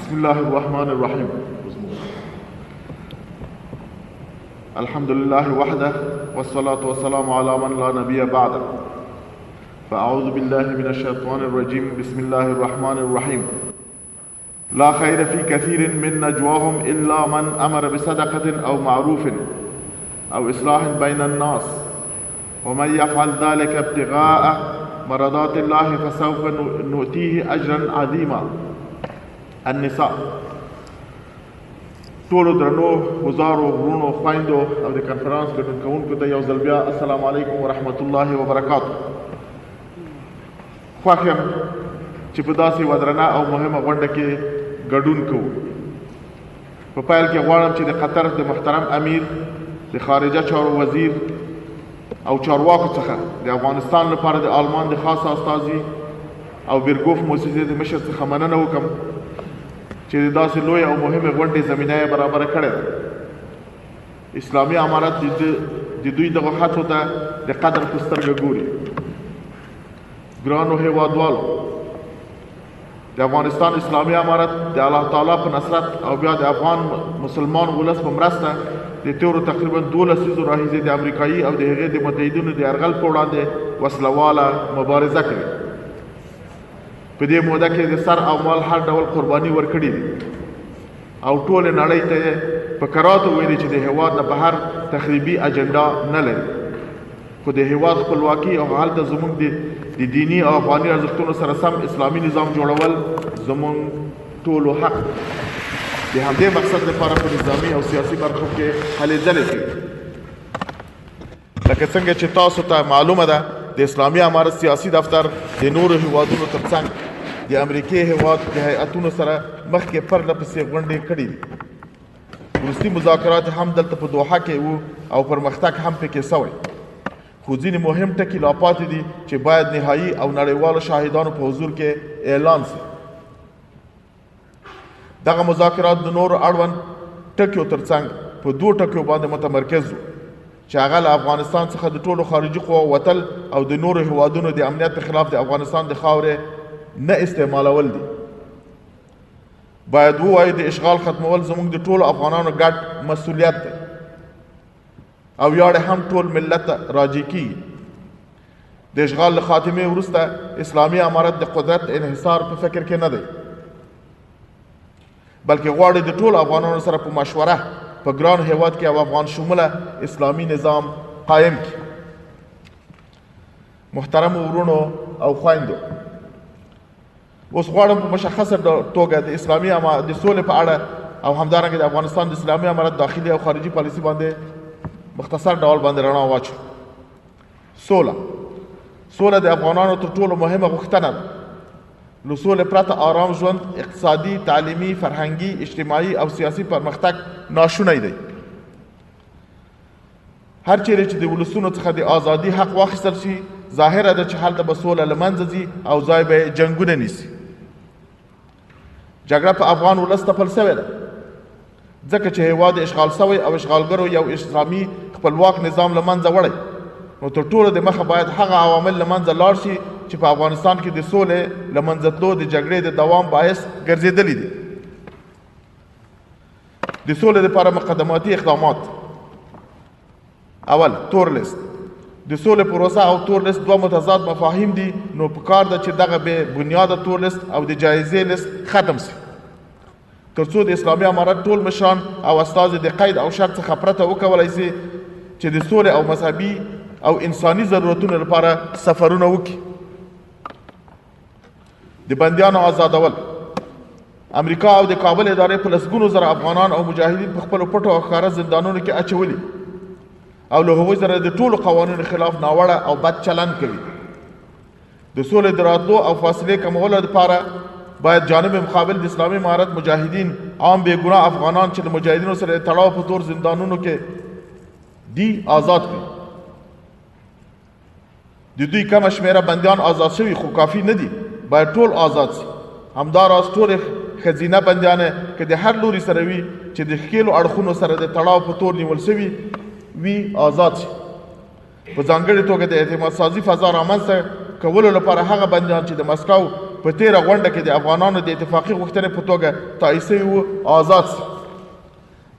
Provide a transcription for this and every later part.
بسم الله الرحمن الرحيم. الحمد لله وحده والصلاة والسلام على من لا نبي بعده. فأعوذ بالله من الشيطان الرجيم. بسم الله الرحمن الرحيم. لا خير في كثير من نجواهم إلا من أمر بصدقة أو معروف أو إصلاح بين الناس ومن يفعل ذلك ابتغاء مرضات الله فسوف نؤتيه أجرا عظيما. النساء. ټولو درنو وزارو ورونو خویندو او د کنفرانس ګډون کوونکو ته یو ځل بیا السلام علیکم ورحمت الله وبرکاتو. خوښ یم چې په داسې ودرنه او مهمه غونډه کې ګډون کوو. په پیل کې غواړم چې د قطر د محترم امیر، د خارجه چارو وزیر او چارواکو څخه د افغانستان لپاره د آلمان د خاص استازي او بیرګوف موسسې د مشر څخه مننه وکړم چې د داسې لوی او مهمې غونډې زمینه یې برابره کړې ده. اسلامي امارت د دوی دغه هڅو ته د قدر په سترګه ګوري. ګرانو هېوادوالو، د افغانستان اسلامي امارت د الله تعالی په نصرت او بیا د افغان مسلمان ولس په مرسته د تیرو تقریبا 12 لسیزو راهیسې د امریکایي او د هغې د متحدینو د یرغل په وړاندې وسلواله مبارزه کوي. په دې موده کې د سر او مال هر ډول قرباني ورکړي دي او ټولې نړۍ ته په کراتو ویلي چې د هېواد نه بهر تخریبي اجنډا نه لري، خو د هېواد خپلواکي او هلته زموږ د دیني او افغاني ارزښتونو سره سم اسلامي نظام جوړول زموږ ټولو حق. د همدې مقصد لپاره په نظامي او سیاسي برخو کې هلې ځلې کوي. لکه څنګه چې تاسو ته معلومه ده، د اسلامي امارت سیاسي دفتر د نورو هیوادونو ترڅنګ د امریکې هیواد د هیئتونو سره مخکې پرله پسې غونډې کړي دي. وروستي مذاکرات هم دلته په دوحه کې وو او پرمختګ هم پکې سوی، خو ځینې مهم ټکي لا پاتې دي چې باید نهایي او نړیوالو شاهدانو په حضور کې اعلان شي. دغه مذاکرات د نورو اړوند ټکیو ترڅنګ په 2 ټکیو باندې متمرکز وو چې هغه له افغانستان څخه د ټولو خارجي قواو وتل او د نورو هیوادونو د امنیت خلاف د افغانستان د خاورې نه استعمالول دي. باید ووایو د اشغال ختمول زموږ د ټولو افغانانو ګډ مسؤلیت دی او ویاړ هم ټول ملت ته راجع کیږي. د اشغال له خاتمې وروسته اسلامي امارت د قدرت انحصار په فکر کې نه دی، بلکې غواړي د ټولو افغانانو سره په مشوره په ګران هیواد کې او افغان شموله اسلامي نظام قایم کړي. محترم ورونو او خویندو، اوس غواړم په مشخصه توګه د اسلامي د سولې په اړه او همدارنګه د افغانستان د اسلامي امارت داخلي او خارجي پالیسي باندې مختصر ډول باندې رڼا واچوم. سوله د افغانانو تر ټولو مهمه غوښتنه ده. له سولې پرته آرام ژوند، اقتصادي، تعلیمي، فرهنګي، اجتماعي او سیاسي پرمختګ ناشونی دی. هر چیرې چې د ولسونو څخه د ازادي حق واخیستل شي، ظاهره ده چې هلته به سوله له منځه ځي او ځای به جنګونه نیسي. جګړه په افغان ولس تپل سوې ده ځکه چې هېواد اشغال سوی او اشغالګرو یو اسلامي خپلواک نظام له منځه وړی. نو تر ټولو د مخه باید هغه عوامل له منځه لاړ شي چې په افغانستان کې د سولې له منځه تلو د جګړې د دوام باعث ګرځېدلي دي. د سولې لپاره مقدماتي اقدامات: اول، تور لیست. د سولې پروسه او تور لیست 2 متضاد مفاهیم دي، نو پکار ده چې دغه بې بنیاده تور لیست او د جایزې لیست ختم شي ترڅو د اسلامي امارت ټول مشران او استازي د قید او شرط څخه پرته وکولی شي چې د سولې او مذهبي او انساني ضرورتونو لپاره سفرونه وکړي. د بندیانو آزادول. امریکا او د کابل ادارې په لسګونو زره افغانان او مجاهدین په خپلو پټو او ښکاره زندانونو کې اچولي او له هغوی سره د ټولو قوانینو خلاف ناوړه او بد چلند کوي. د سولې د راتلو او فاصلې کمولو لپاره باید جانب مقابل د اسلامي امارت مجاهدین، عام بې ګناه افغانان چې د مجاهدینو سره د تړاو په تور زندانونو کې دي، آزاد کړي. د دوی کمه شمېره بندیان آزاد شوي خو کافي نه دي، باید ټول آزاد شي. همداراز ټولې ښځینه بندیانې که د هر لوري سره وي چې د ښکېلو اړخونو سره د تړاو په تور نیول شوي وي، آزاد شي. په ځانګړې توګه د اعتماد سازي فضا رامنځته کولو لپاره هغه بندیان چې د مسکو په تیره غونډه کې د افغانانو د اتفاقي غوښتنې په توګه تایید سوي وو آزاد سي،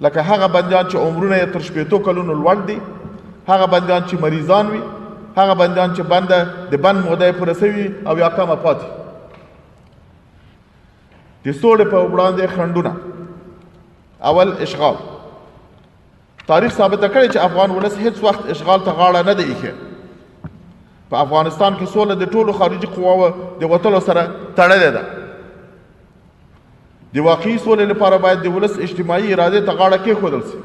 لکه هغه بندیان چې عمرونه یې تر 80 کلونو لوړ دي، هغه بندیان چې مریضان وي، هغه بندیان چې د بند موده یې پوره سوي او یا کمه پاتې. د سولې په وړاندې خنډونه. اول، اشغال. تاریخ ثابته کړې چې افغان ولس هیڅ وخت اشغال ته غاړه نه دی ایښې. په افغانستان کې سوله د ټولو خارجي قواو د وتلو سره تړلې ده. د واقعي سولې لپاره باید د ولس اجتماعي ارادې ته غاړه کېښودل سي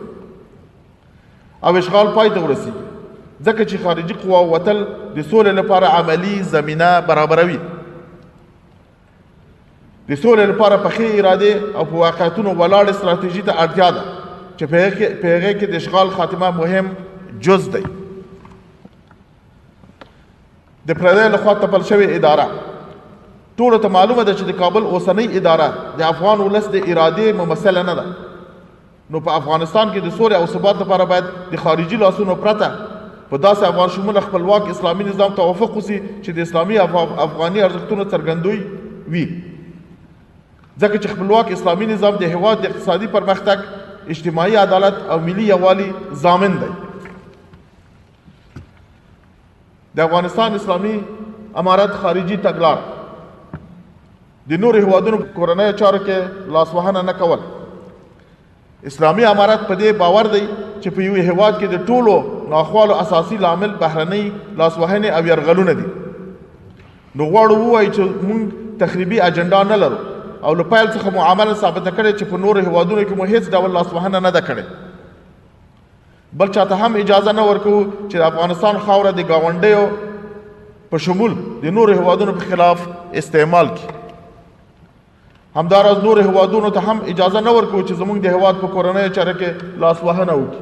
او اشغال پای ته ورسیږي، ځکه چې خارجي قواو وتل د سولې لپاره عملی زمینه برابروي. د سولې لپاره پخې ارادې او په واقعیتونو ولاړ استراتیژي ته اړتیا ده چې په هغې کې د اشغال خاتمه مهم جز دی. د پردیو لخوا تپل شوې اداره. ټولو ته معلومه ده چې د کابل اوسنۍ اداره د افغان ولس د ارادې ممثله نه ده. نو په افغانستان کې د سولې او ثبات لپاره باید د خارجي لاسونو پرته په داسې افغان شموله خپلواک اسلامي نظام توافق وسي چې د اسلامي افغاني ارزښتونو څرګندوی وي، ځکه چې خپلواک اسلامي نظام د هېواد د اقتصادي پرمختګ، اجتماعي عدالت او ملي یووالي ضامن دی. د افغانستان اسلامي امارت خارجي تګلاره. د نورو هېوادونو کورنیو چارو کې لاسوهنه نه کول. اسلامي امارت په دې باور دی چې په یو هېواد کې د ټولو ناخوالو اساسي لامل بهرنۍ لاسوهنې او یرغلونه دي. نو غواړو ووایو چې موږ تخریبي اجنډا نه لرو او له پیل څخه مو عملا ثابته کړې چې په نورو هېوادونو کې مو هیڅ ډول لاسوهنه نه ده کړې. بل چاته هم اجازه نه ورکوو چې د افغانستان خاوره د ګاونډیو په شمول د نورو هېوادونو په خلاف استعمال کړي. همداراز نورو هېوادونو ته هم اجازه نه ورکوو چې زموږ د هېواد په کورنیو چارو کې لاسوهنه وکړي.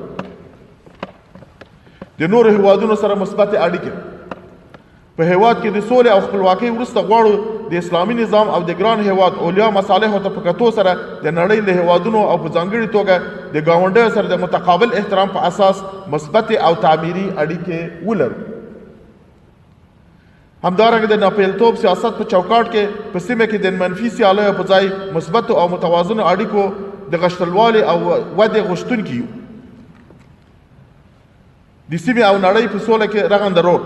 د نورو هېوادونو سره مثبتې اړیکې. په هېواد کې د سولې او خپلواکۍ وروسته غواړو د اسلامي نظام او د ګران هېواد اولیا مصالحو ته په کتو سره د نړۍ له هېوادونو او په ځانګړې توګه د ګاونډیو سره د متقابل احترام په اساس مثبتې او تعمیري اړیکې ولرو. همدارنګه د ناپیلتوب سیاست په چوکاټ کې په سیمه کې د منفي سیالیو په ځای مثبتو او متوازنو اړیکو د غښتلوالي او ودې غوښتونکي یو. د سیمې او نړۍ په سوله کې رغنده رول.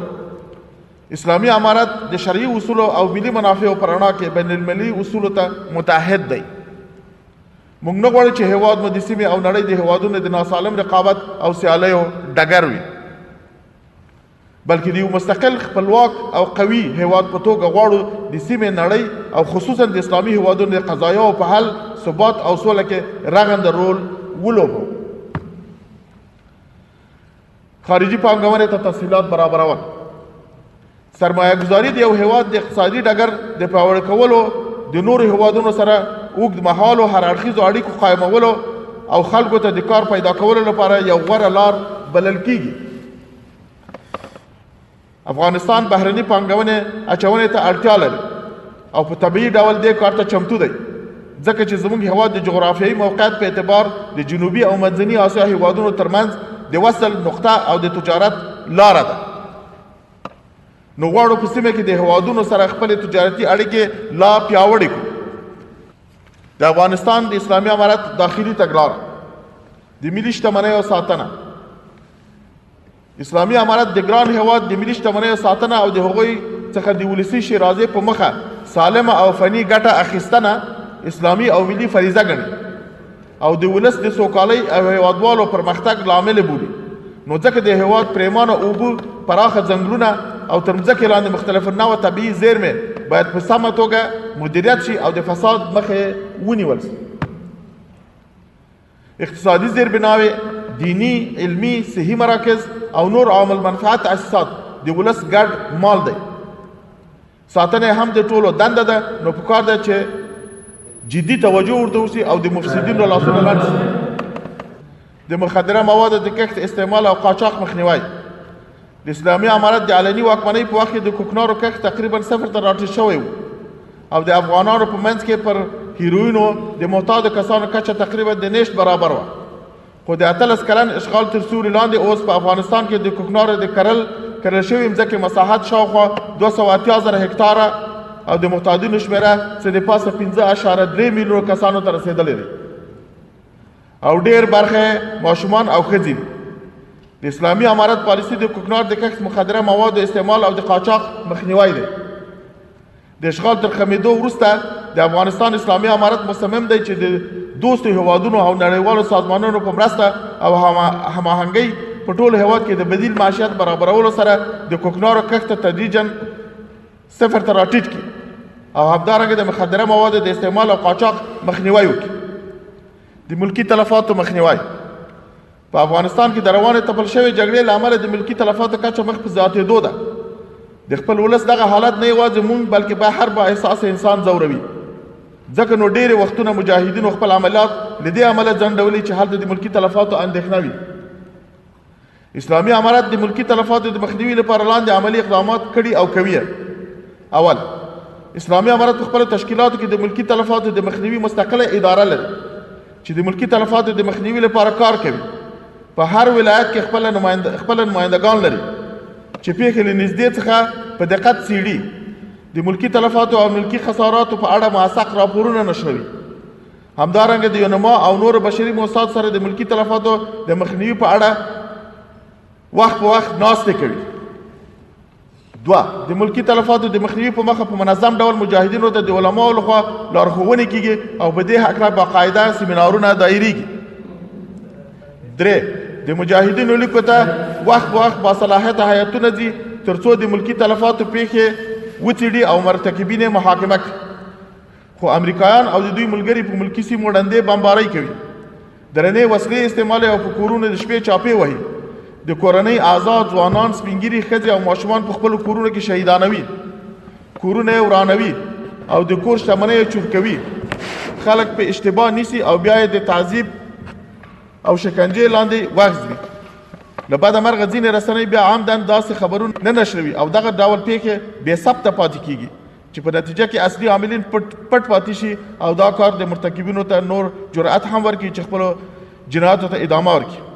اسلامي امارت د شرعي اصولو او ملي منافعو په رڼا کې بین المللي اصولو ته متحد دی. موږ نه غواړو چې هېواد مو د سیمې او نړۍ د هېوادونو د ناسالم رقابت او سیالیو ډګر وي، بلکې د یو مستقل خپلواک او قوي هېواد په توګه غواړو د سیمې، نړۍ او خصوصا د اسلامي هېوادونو د قضایاو په حل، ثبات او سوله کې رغنده رول ولوبو. خارجي پانګونې ته تسهیلات برابرول. سرمایه گذاري د یو هېواد د اقتصادي ډګر د پیاوړي کولو، د نورو هېوادونو سره اوږد مهالو هر اړخیزو اړیکو قایمولو او خلکو ته د کار پیدا کولو لپاره یو غوره لار بلل کیږي. افغانستان بهرني پانګونې اچونې ته اړتیا لري او په طبیعي ډول دې کار ته چمتو دی، ځکه چې زموږ هېواد د جغرافیایي موقعیت په اعتبار د جنوبي او منځني اسیا هېوادونو ترمنځ د وصل نقطه او د تجارت لاره ده. نو غواړو په سیمه کې د هېوادونو سره خپلې تجارتي اړیکې لا پیاوړې کړو. د افغانستان د اسلامي امارت داخلي تګلاره. د ملي شتمنیو ساتنه. اسلامي امارت د ګران هېواد د ملي شتمنیو ساتنه او د هغوی څخه د ولسي شیرازۍ په مخه سالمه او فني ګټه اخیستنه اسلامي او ملي فریضه ګڼي او د ولس د سوکالۍ او هېوادوالو پرمختګ لامل بولي. نو ځکه د هېواد پرېمانه اوبه، پراخه ځنګلونه او تر مځکې لاندې مختلف النوع طبیعي زیرمې باید په سمه توګه مدیریت شي او د فساد مخه ونیول شي. اقتصادي زیربناوې، دینی، علمي، صحي مراکز او نور عامل منفعت تاسیسات د ولس ګډ مال دی. ساتنه هم د ټولو دنده ده. نو پکار ده چې جدي توجه ورته وشي او د مفسدینو لاسونه لنډ شي. د مخدره موادو د کښت استعمال او قاچاق مخنیوی. د اسلامي امارت د علني واکمنۍ په وخت کې د کوکنارو کښت تقریبا 0 ته راټیټ شوی و او د افغانانو په منځ کې پر هیروینو د معتادو کسانو کچه تقریبا د نیشت برابر وه. خو د 18 کلن اشغال تر سیوري لاندې اوس په افغانستان کې د کوکنارو د کرل شوي مځکې مساحت شاوخوا 280,000 هکتاره او د محتاجینو شمیره څه د پاسه 15.3 میلیونه کسانو ته رسېدلی دی او ډېر برخه ماشومان او ښځې د اسلامي امارت پالیسي د کوکنار د کښت مخدره موادو استعمال او د قاچاق مخنیوی دی د اشغال تر ختمېدو وروسته د افغانستان اسلامي امارت مصمم دی چې د دوستو هیوادونو او نړیوالو سازمانونو په مرسته او هماهنګۍ په ټول هیواد کې د بدیل معیشت برابرولو سره د کوکنارو کښت ته تدریجا صفر ته راټیټ کړي او همدارنګه د مخدره موادو د استعمال او قاچاق مخنیوی وکړي د ملکي تلفاتو مخنیوی په افغانستان کې د روانې تپل شوې جګړې له امله د ملکي تلفاتو کچه مخ په زیاتېدو ده د خپل ولس دغه حالت نه یوازې مونږ بلکې به هر با احساس انسان ځوروي ځکه نو ډېرې وختونه مجاهدینو خپل عملیات له دې امله ځنډولي چې هلته د ملکي تلفاتو اندېښنه وي اسلامي امارت د ملکي تلفاتو د مخنیوي لپاره لاندې عملي اقدامات کړي او کوي اول اسلامي امارت په خپلو تشکیلاتو کې د ملکي تلفاتو د مخنیوي مستقله اداره لري چې د ملکي تلفاتو د مخنیوي لپاره کار کوي په هر ولایت کې خپل نمایندګان لري چې پیښې له نږدې څخه په دقت څېړي د ملکي تلفاتو او ملکي خساراتو په اړه موثق راپورونه نشروي همدارنګه د یونما او نور بشري موسسات سره د ملکي تلفاتو د مخنیوي په اړه وخت په وخت ناستې کوي دوه د ملکي تلفاتو د مخنیوي په مخه په منظم ډول مجاهدینو ته د علماو لخوا لارښوونې کیږي او په دې هکله باقاعده سیمینارونه دایریږي درې د مجاهدینو لیکو ته وخت په وخت باصلاحیته هیئتونه ځي تر څو د ملکي تلفاتو پیښې وڅېړي او مرتکبین یې محاکمه کړي خو امریکایان او د دوی ملګري په ملکي سیمو ړندې بمبارۍ کوي درنې وسلې استعمالوي او په کورونو د شپې چاپې وهي د کورنۍ اعضا ځوانان سپین ږیري ښځې او ماشومان په خپلو کورونو کې شهیدانوي کورونه یې ورانوي او د کور شتمنۍ یې چور کوي خلک په اشتباه نیسي او بیا یې د تعذیب او شکنجې لاندې وغځوي له بده مرغه ځینې رسنۍ بیا عمدن داسې خبرونه نه نشروي او دغه ډول پیښې بې ثبته پاتې کیږي چې په نتیجه کې اصلي عاملین پټ پاتې شي او دا کار د مرتکبینو ته نور جرأت هم ورکړي چې خپلو جنایاتو ته ادامه ورکړي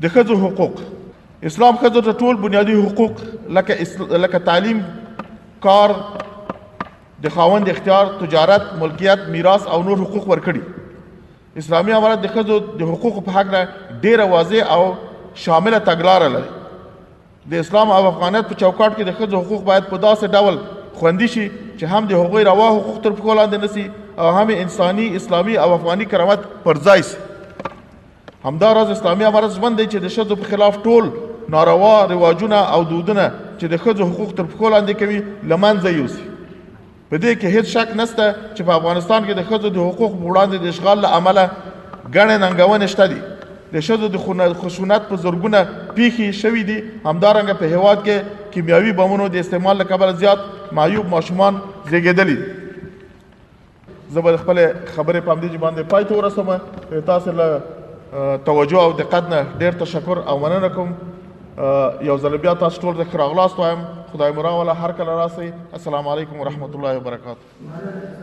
د ښځو حقوق اسلام ښځو ته ټول بنیادي حقوق لکه تعلیم کار د خاوند اختیار تجارت ملکیت میراث او نور حقوق ورکړي اسلامي امارت د ښځو د حقوقو په حق ډیره واضح او شامله تګلاره لري د اسلام او افغانیت په چوکاټ کې د ښځو حقوق باید په داسې ډول خوندي شي چې هم د هغوی روا حقوق تر پښو لاندې نه سي او هم انساني اسلامي او افغاني کرامت پر ځای سي همداراز اسلامي امارت ژمن دی چې د ښځو په خلاف ټول ناروا رواجونه او دودونه چې د ښځو حقوق تر پښو لاندې کوي له منځه یوسي په دې کې هیڅ شک نشته چې په افغانستان کې د ښځو د حقوق په وړاندې د اشغال له امله ګڼې ننګونې شته دي د ښځو د خشونت په زرګونه پیښې شوي دي همدارنګه په هیواد کې کیمیاوي بمونو د استعمال له کبله زیات معیوب ماشومان زیږېدلي دي زه به د خپلې خبرې په همدې باندې پای ته ورسوم تاسو له توجه او دقت نه ډېر تشکر او مننه کوم یو ځل بیا تاسو ټول ته ښه راغلاست وایم خدای مو راوله هر کله راسئ السلام علیکم ورحمت الله وبرکاتو